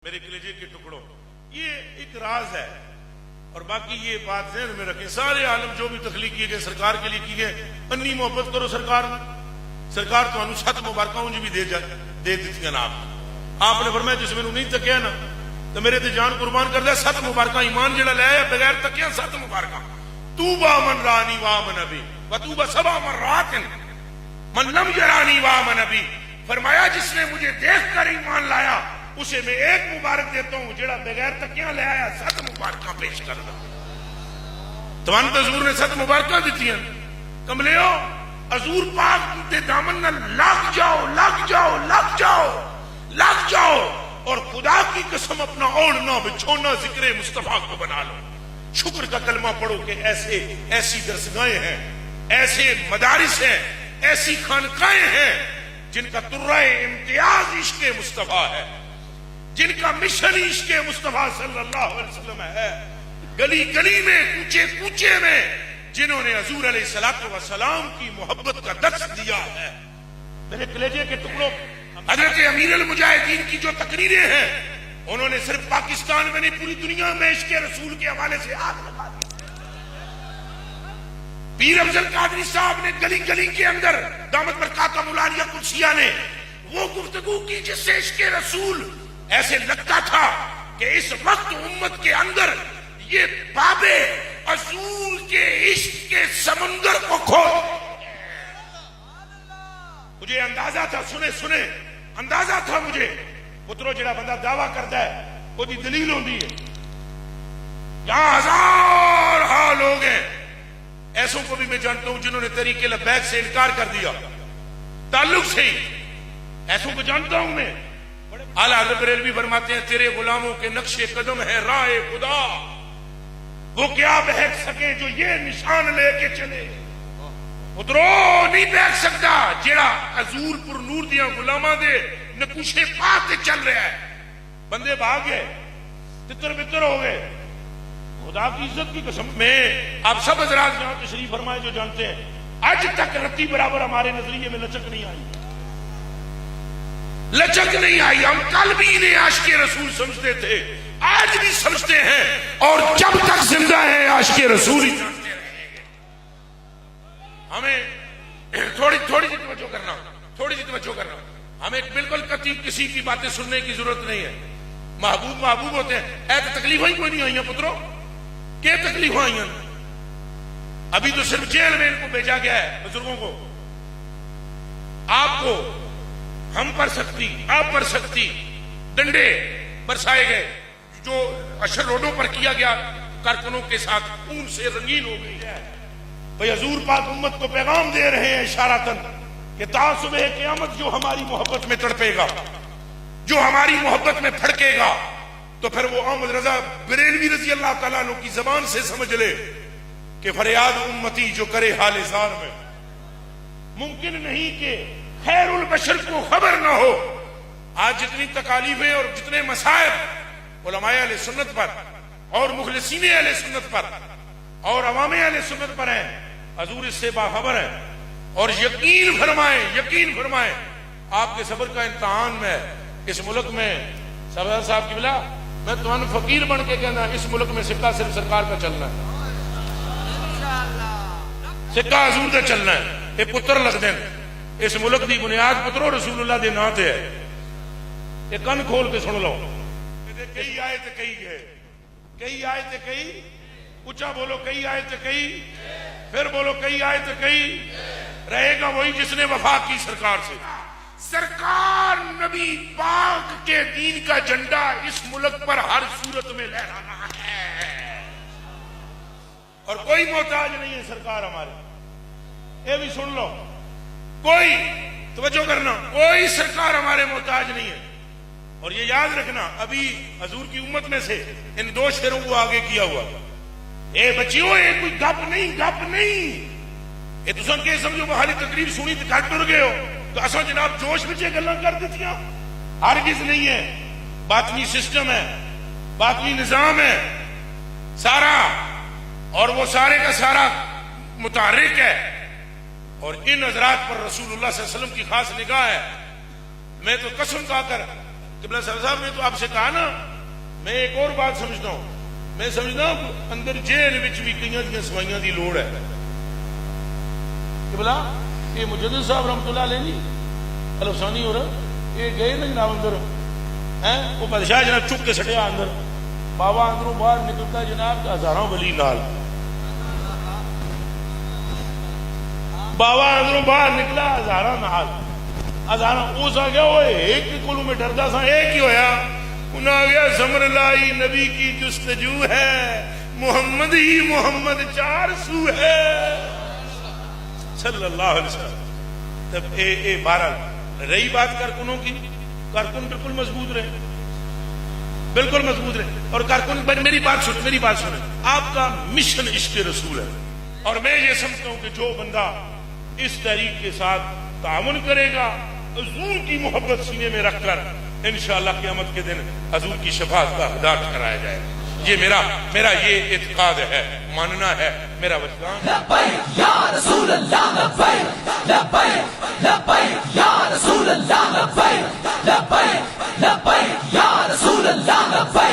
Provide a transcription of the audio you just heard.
میرے کلیجے کے ٹکڑوں، یہ ایک راز ہے، اور باقی یہ بات ذہن میں رکھیں، سارے عالم جو بھی تخلیق کیے گئے سرکار کے لیے کی گئے، انی محبت کرو سرکار تو انو سات مبارکہ انج بھی دے دیتی نا آپ نے فرمایا جس میں نہیں تکیا نا تو میرے تے جان قربان کر دیا، سات مبارکہ ایمان جڑا لے بغیر تکیا، سات مبارکہ توبہ من رانی وامن ابی وتوبہ سبع مرات من لم یرانی وامن ابی، فرمایا جس نے مجھے دیکھ کر ایمان لایا اسے میں ایک مبارک دیتا ہوں، جڑا بغیر تکیاں لے آیا سات مبارکہ پیش کر دا۔ تمہن تو حضور نے سات مبارکہ دیتی ہیں، کملیو حضور پاک دے دامن نہ لگ جاؤ لگ جاؤ لگ جاؤ لگ جاؤ، اور خدا کی قسم اپنا اوڑھنا بچھونا ذکر مصطفیٰ کو بنا لو، شکر کا کلمہ پڑھو کہ ایسی درسگاہیں ہیں، ایسے مدارس ہیں، ایسی خانقاہیں ہیں جن کا ترہ امتیاز عشق مصطفیٰ ہے، جن کا مشن عشق مصطفیٰ صلی اللہ علیہ وسلم ہے، گلی گلی میں کوچے کوچے میں جنہوں نے حضور علیہ الصلوۃ والسلام کی محبت کا درس دیا ہے۔ میرے کلیجے کے ٹکڑوں، حضرت امیر المجاہدین کی جو تقریریں ہیں انہوں نے صرف پاکستان میں نہیں پوری دنیا میں عشق رسول کے حوالے سے آگ لگا دی۔ پیر افضل قادری صاحب نے گلی گلی کے اندر دامت برکاتہ مولانا قدسیہ نے وہ گفتگو کی جس سے عشق رسول ایسے لگتا تھا کہ اس وقت امت کے اندر یہ باب اصول کے عشق کے سمندر کو کھول، مجھے اندازہ تھا، سنے اندازہ تھا مجھے، پترو جڑا بندہ دعویٰ کرتا ہے وہ دی دلیل ہوندی ہے، یہاں ہزار لوگ ہیں، ایسوں کو بھی میں جانتا ہوں جنہوں نے طریق لبیک سے انکار کر دیا تعلق سے ہی، ایسوں کو جانتا ہوں میں۔ اعلیٰ حضرت بریلوی فرماتے ہیں تیرے غلاموں کے نقش قدم ہے راہ خدا، وہ کیا بہک سکے جو یہ نشان لے کے چلے، ادھرو نہیں بہک سکتا جیڑا حضور پر نور دیا غلاماں دے نقوشے پاک تے چل رہا ہے۔ بندے بھاگ گئے، تتر بتر ہو گئے، خدا کی عزت کی قسم میں آپ سب حضرات جہاں تشریف فرمائے جو جانتے ہیں آج تک رتی برابر ہمارے نظریے میں لچک نہیں آئی، لچک نہیں آئی۔ ہم کل بھی انہیں عاشق رسول سمجھتے تھے، آج بھی سمجھتے ہیں، اور جب تک زندہ ہیں عاشق رسول ہی جانتے رہیں گے۔ ہمیں تھوڑی سی توجہ کرنا، ہمیں بالکل قطعی کسی کی باتیں سننے کی ضرورت نہیں ہے۔ محبوب ہوتے ہیں، ایسے تکلیفیں ہی کوئی نہیں آئی ہیں پتروں، کیا تکلیفیں آئی ہیں؟ ابھی تو صرف جیل میں ان کو بھیجا گیا ہے، بزرگوں کو، آپ کو ہم پر سکتی، آپ پر سکتی، ڈنڈے برسائے گئے، جو اشر روڈوں پر کیا گیا کارکنوں کے ساتھ خون سے رنگین ہو گئی ہے۔ بھئی حضور پاک امت کو پیغام دے رہے ہیں اشارتاً کہ تا صبح قیامت جو ہماری محبت میں تڑپے گا، جو ہماری محبت میں پھڑکے گا، تو پھر وہ احمد رضا بریلوی رضی اللہ تعالیٰ عنہ کی زبان سے سمجھ لے کہ فریاد امتی جو کرے حال زار میں، ممکن نہیں کہ خیر البشر کو خبر نہ ہو۔ آج جتنی تکالیفیں اور جتنے مصائب علماء اہل سنت پر اور مخلصین اہل سنت پر اور عوام اہل سنت پر ہیں، حضور اس سے باخبر ہے، اور یقین فرمائیں آپ کے صبر کا امتحان میں اس ملک میں سردار صاحب کی بلا میں تمہیں فقیر بن کے کہنا، اس ملک میں سکہ صرف سرکار کا چلنا ہے، سکہ حضور کا چلنا ہے، یہ پتر لگ دیں، اس ملک دی بنیاد پترو رسول اللہ دے نام تے ہے، یہ کن کھول کے سن لو۔ کئی آئے تے کئی گئے، کئی آئے تے کئی، اونچا بولو، کئی آئے تے کئی، پھر بولو کئی آئے تے کئی، رہے گا وہی جس نے وفا کی سرکار سے۔ سرکار نبی پاک کے دین کا جھنڈا اس ملک پر ہر صورت میں لہرانا ہے، اور کوئی محتاج نہیں ہے سرکار ہمارے، یہ بھی سن لو، کوئی توجہ کرنا، کوئی سرکار ہمارے محتاج نہیں ہے۔ اور یہ یاد رکھنا، ابھی حضور کی امت میں سے ان دو شیروں کو آگے کیا ہوا، اے بچیوں یہ کوئی گپ نہیں، یہ تو سن کے سمجھو بحالی تقریب سنی تو کٹ ٹر گئے ہو تو اصل جناب جوش میں گلاں کر دیتیاں، ہرگز نہیں ہے، باطنی سسٹم ہے، باطنی نظام ہے سارا، اور وہ سارے کا سارا متحرک ہے، اور ان حضرات پر رسول اللہ صلی اللہ علیہ وسلم کی خاص نگاہ ہے۔ میں تو قسم کھا کر قبلہ صاحب نے تو آپ سے کہا نا. میں ایک اور بات سمجھتا ہوں, میں سمجھتا ہوں اندر جیل وچ بھی کئی دیا سوائیاں دی لوڑ ہے. قبلہ یہ مجدد صاحب رحمۃ اللہ علیہ نہیں الفسانی ہو رہا, یہ گئے نا جناب اندر, وہ بادشاہ جناب چک کے سٹیا اندر, بابا اندروں باہر نکلتا جناب ہزاروں ولی نال, بابا اندروں باہر نکلا ہزاروں نال, ہزاروں اس آ گیا وہ ایک کولو میں ڈردا سا, ایک ہی ہویا انہیں آ گیا سمر لائی نبی کی جستجو ہے, محمد ہی محمد 400 ہے صلی اللہ علیہ وسلم. تب اے بہرحال رہی بات کارکنوں کی, کارکن بالکل مضبوط رہے, بالکل مضبوط رہے. اور کارکن میری بات سنیں, آپ کا مشن عشق رسول ہے, اور میں یہ سمجھتا ہوں کہ جو بندہ اس تحریک کے ساتھ تعاون کرے گا حضور کی محبت سینے میں رکھ کر انشاءاللہ قیامت کے دن حضور کی شفاعت کا حقدار ٹھہرایا جائے. یہ میرا یہ اعتقاد ہے, ماننا ہے میرا وجدان. لبیک یا رسول اللہ لبیک, لبیک لبیک یا رسول اللہ لبیک, لبیک لبیک یا رسول اللہ لبیک.